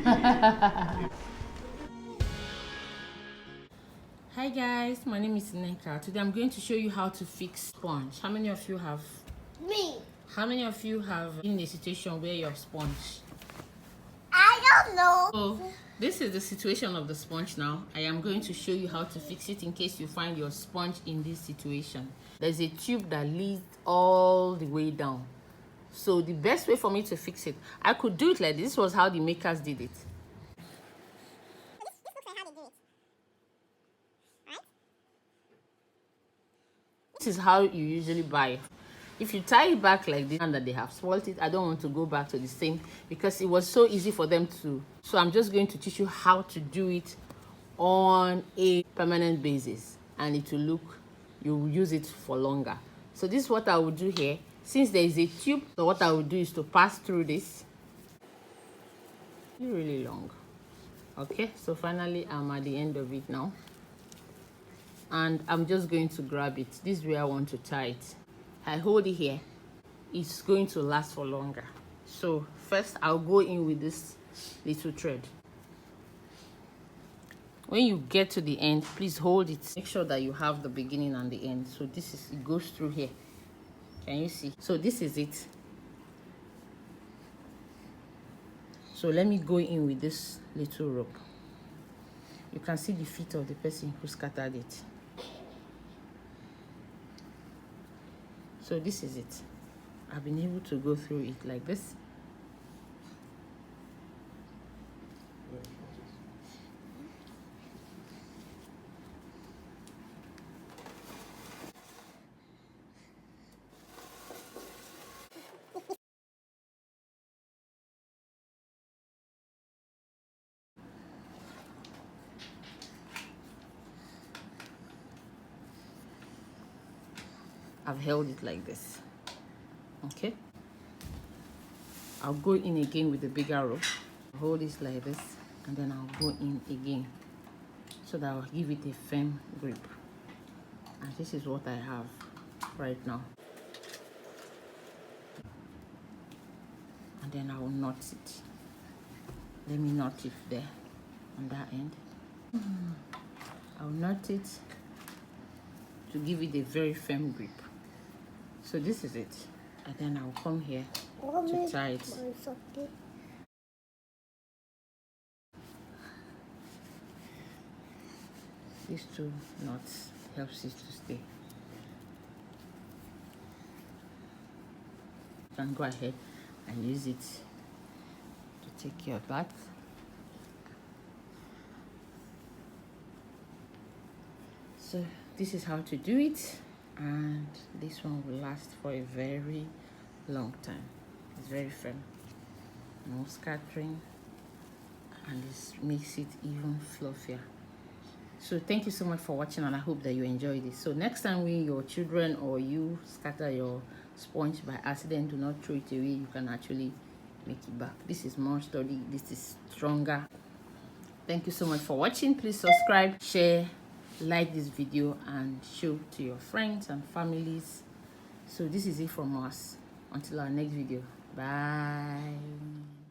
Hi guys, my name is Nneka. Today I'm going to show you how to fix sponge. How many of you have? Me. How many of you have been in a situation where your sponge? I don't know. So this is the situation of the sponge now. I am going to show you how to fix it in case you find your sponge in this situation. There's a tube that leads all the way down. So the best way for me to fix it, I could do it like this. This was how the makers did it. This is how you usually buy. If you tie it back like this and that they have spoiled it, I don't want to go back to the same because it was so easy for them to. So I'm just going to teach you how to do it on a permanent basis, and it will look, you will use it for longer. So this is what I will do here. Since there is a tube, so what I will do is to pass through this. Really long. Okay, so finally I'm at the end of it now. And I'm just going to grab it. This is where I want to tie it. I hold it here. It's going to last for longer. So first I'll go in with this little thread. When you get to the end, please hold it. Make sure that you have the beginning and the end. So this is, it goes through here. Can you see? So this is it. So let me go in with this little rope. You can see the feet of the person who scattered it. So this is it. I've been able to go through it like this. I've held it like this. Okay, I'll go in again with the bigger rope. Hold this like this, and then I'll go in again so that I'll give it a firm grip. And this is what I have right now. And then I will knot it. Let me knot it there on that end. I'll knot it to give it a very firm grip. So this is it. And then I'll come here to tie it. These two knots helps it to stay. You can go ahead and use it to take care of that. So this is how to do it, and this one will last for a very long time. It's very firm, no scattering, and this makes it even fluffier. So thank you so much for watching, and I hope that you enjoyed this. So next time when your children or you scatter your sponge by accident, do not throw it away. You can actually make it back. This is more sturdy, this is stronger. Thank you so much for watching. Please subscribe, share, like this video, and show to your friends and families. So this is it from us. Until our next video, bye.